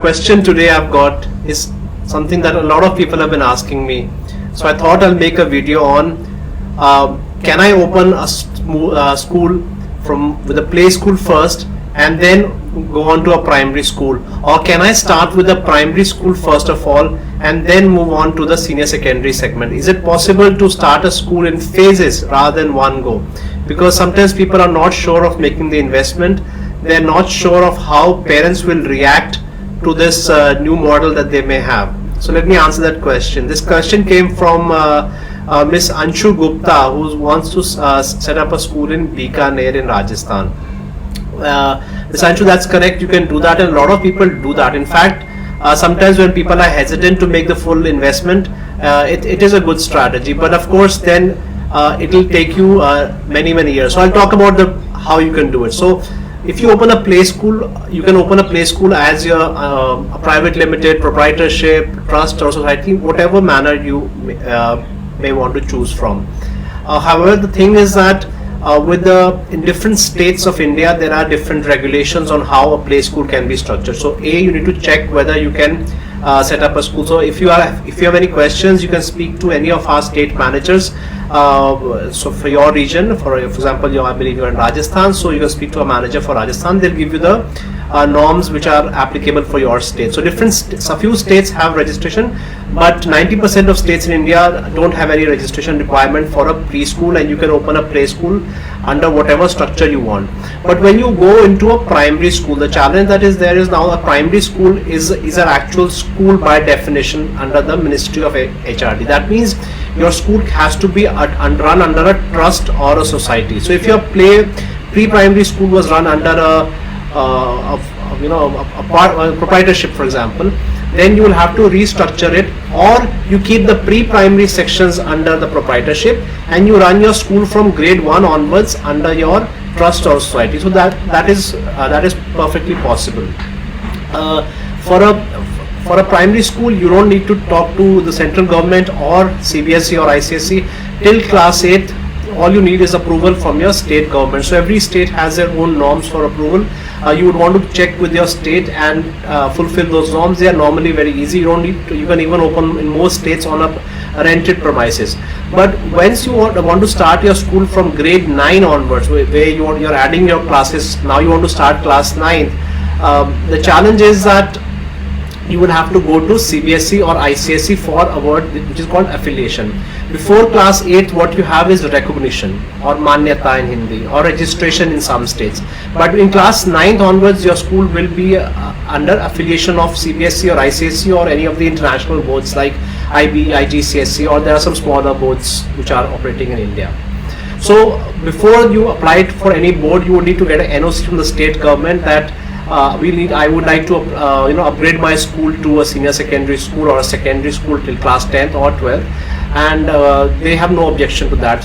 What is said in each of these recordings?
Question today I've got is something that a lot of people have been asking me. So I thought I'll make a video on can I open a school from with a play school first and then go on to a primary school, or can I start with a primary school first of all and then move on to the senior secondary segment? Is it possible to start a school in phases rather than one go? Because sometimes people are not sure of making the investment, they're not sure of how parents will react to this new model that they may have. So let me answer that question. This question came from Miss Anshu Gupta, who wants to set up a school in Bikaner in Rajasthan. Miss Anshu, that's correct. You can do that, and a lot of people do that. In fact, sometimes when people are hesitant to make the full investment, it is a good strategy. But of course, then it will take you many years. So I'll talk about how you can do it. So if you open a play school, you can open a play school as your a private limited, proprietorship, trust or society, whatever manner you may want to choose from. However, the thing is that in different states of India, there are different regulations on how a play school can be structured. So you need to check whether you can set up a school. So if you have any questions, you can speak to any of our state managers. So for your region, for example, I believe you're in Rajasthan, so you can speak to a manager for Rajasthan. They'll give you the norms which are applicable for your state. So a few states have registration, but 90% of states in India don't have any registration requirement for a preschool, and you can open a play school under whatever structure you want. But when you go into a primary school, the challenge that is there is now a primary school is an actual school by definition under the Ministry of HRD. That means your school has to be run under a trust or a society. So if your pre-primary school was run under a proprietorship, for example, then you will have to restructure it, or you keep the pre-primary sections under the proprietorship and you run your school from grade 1 onwards under your trust or society. So that is perfectly possible. For a primary school, you don't need to talk to the central government or CBSE or ICSE till class 8. All you need is approval from your state government. So every state has their own norms for approval. You would want to check with your state and fulfill those norms. They are normally very easy. You can even open in most states on a rented premises. But once you want to start your school from grade 9 onwards, where you're adding your classes, now you want to start class 9. The challenge is that you will have to go to CBSE or ICSE for a word which is called affiliation. Before class 8, what you have is recognition or manyata in Hindi, or registration in some states. But in class 9th onwards, your school will be under affiliation of CBSE or ICSE or any of the international boards like IB, IGCSE, or there are some smaller boards which are operating in India. So before you apply for any board, you would need to get an NOC from the state government that I would like to upgrade my school to a senior secondary school or a secondary school till class 10th or 12th, and they have no objection to that.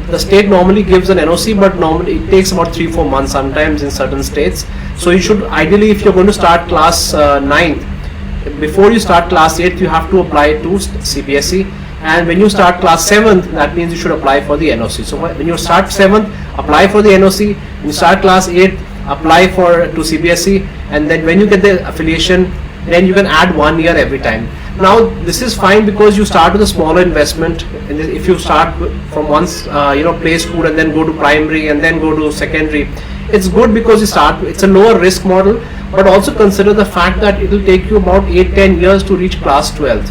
The state normally gives an NOC, but normally it takes about 3-4 months sometimes in certain states. So you should ideally, if you're going to start class 9th, before you start class 8th, you have to apply to CBSE, and when you start class 7th, that means you should apply for the NOC. So when you start 7th, apply for the NOC. When you start class 8th, apply to CBSE, and then when you get the affiliation, then you can add 1 year every time. Now this is fine because you start with a smaller investment. And if you start from play school and then go to primary and then go to secondary, it's good because it's a lower risk model. But also consider the fact that it will take you about 8-10 years to reach class 12th.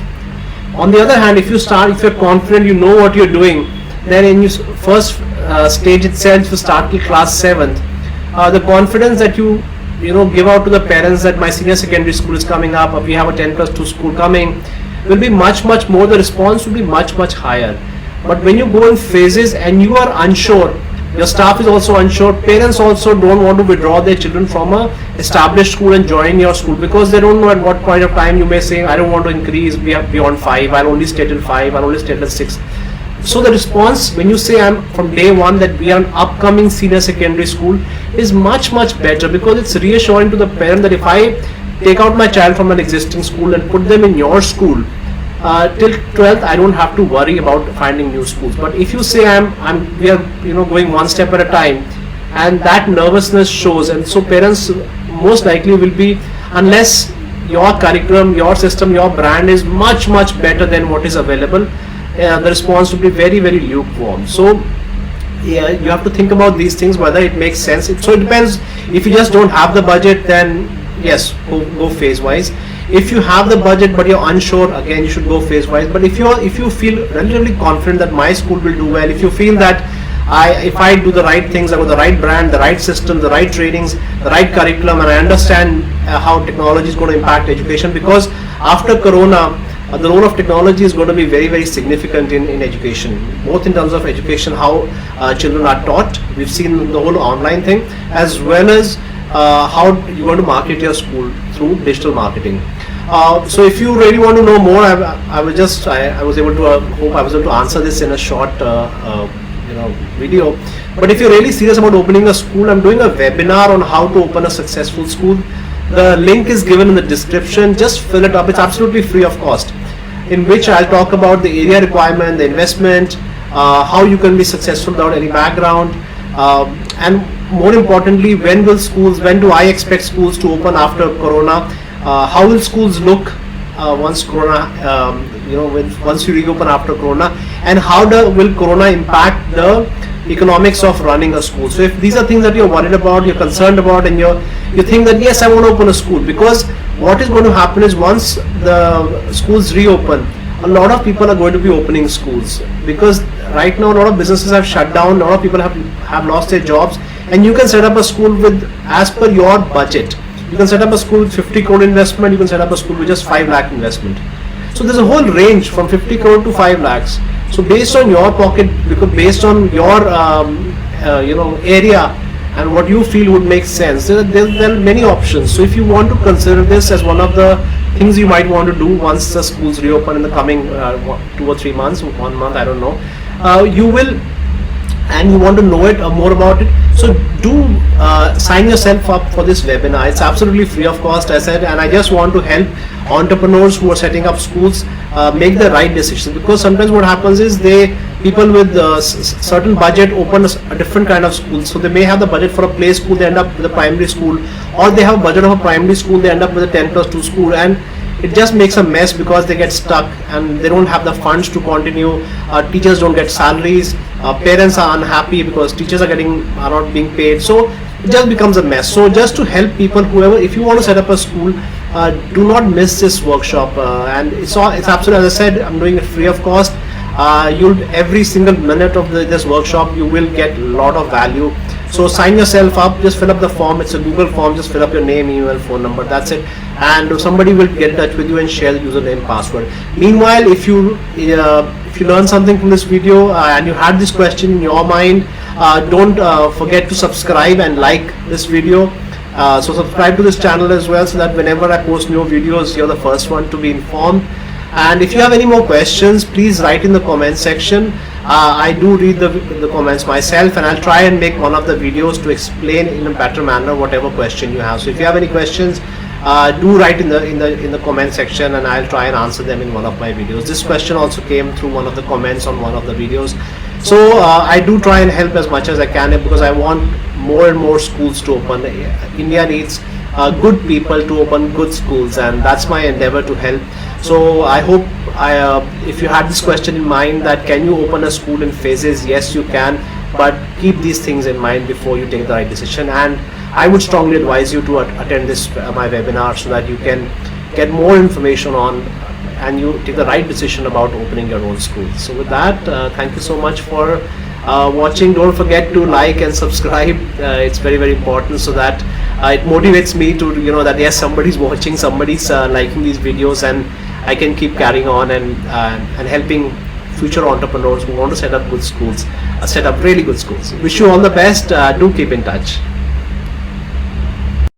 On the other hand, if you're confident, you know what you're doing, then in your first stage itself, you start till class 7th. The confidence that you give out to the parents that my senior secondary school is coming up, or we have a 10+2 school coming, will be much more. The response will be much higher. But when you go in phases and you are unsure, your staff is also unsure, parents also don't want to withdraw their children from a established school and join your school because they don't know at what point of time you may say, I don't want to increase beyond 5, I'll only stay till 5, I'll only stay till 6. So the response when you say I'm from day one that we are an upcoming senior secondary school is much better, because it's reassuring to the parent that if I take out my child from an existing school and put them in your school till 12th, I don't have to worry about finding new schools. But if you say we are going one step at a time, and that nervousness shows, and so parents most likely will be, unless your curriculum, your system, your brand is much better than what is available, the response will be very lukewarm. So yeah, you have to think about these things, whether it makes sense. So it depends. If you just don't have the budget, then yes, go phase wise. If you have the budget but you're unsure, again you should go phase wise. But if you feel relatively confident that my school will do well, if you feel that if I do the right things, I got the right brand, the right system, the right trainings, the right curriculum, and I understand how technology is going to impact education, because after Corona, the role of technology is going to be very significant in education, both in terms of education, how children are taught. We've seen the whole online thing, as well as how you're going to market your school through digital marketing. So if you really want to know more, I was able to hope I was able to answer this in a short video. But if you're really serious about opening a school, I'm doing a webinar on how to open a successful school. The link is given in the description. Just fill it up. It's absolutely free of cost, in which I'll talk about the area requirement, the investment, how you can be successful without any background, and more importantly, when do I expect schools to open after Corona? How will schools look once Corona, once you reopen after Corona, and how will Corona impact the economics of running a school? So if these are things that you're worried about, you're concerned about, and you think that yes, I want to open a school, because what is going to happen is once the schools reopen, a lot of people are going to be opening schools, because right now a lot of businesses have shut down, a lot of people have lost their jobs, and you can set up a school with, as per your budget. You can set up a school with 50 crore investment, you can set up a school with just 5 lakh investment. So there's a whole range from 50 crore to 5 lakhs. So based on your pocket, because based on your area and what you feel would make sense, there are many options. So if you want to consider this as one of the things you might want to do once the schools reopen in the coming 2 or 3 months, 1 month, I don't know, you will, and you want to know it more about it, so do sign yourself up for this webinar. It's absolutely free of cost, I said, and I just want to help entrepreneurs who are setting up schools make the right decisions, because sometimes what happens is people with certain budget open a different kind of school. So they may have the budget for a play school, they end up with a primary school, or they have a budget of a primary school, they end up with a 10+2 school, and it just makes a mess because they get stuck and they don't have the funds to continue. Teachers don't get salaries, parents are unhappy because teachers are not being paid, so it just becomes a mess. So just to help people, whoever, if you want to set up a school, do not miss this workshop, and it's absolutely, as I said, I'm doing it free of cost. Every single minute of this workshop you will get a lot of value. So sign yourself up, just fill up the form. It's a Google form, just fill up your name, email, phone number, that's it, and somebody will get in touch with you and share the username, password. Meanwhile, if you learn something from this video and you had this question in your mind, don't forget to subscribe and like this video. So subscribe to this channel as well, so that whenever I post new videos, you're the first one to be informed. And if you have any more questions, please write in the comment section. I do read the comments myself, and I'll try and make one of the videos to explain in a better manner whatever question you have. So if you have any questions, do write in the comment section, and I'll try and answer them in one of my videos. This question also came through one of the comments on one of the videos. So I do try and help as much as I can, because I want more and more schools to open. India needs good people to open good schools, and that's my endeavor to help. So I hope if you had this question in mind, that can you open a school in phases, yes you can, but keep these things in mind before you take the right decision. And I would strongly advise you to attend this my webinar, so that you can get more information on and you take the right decision about opening your own school. So with that, thank you so much for watching. Don't forget to like and subscribe. It's very important, so that it motivates me to that yes, somebody's watching, somebody's liking these videos, and I can keep carrying on and helping future entrepreneurs who want to set up good schools, set up really good schools. Wish you all the best. Do keep in touch.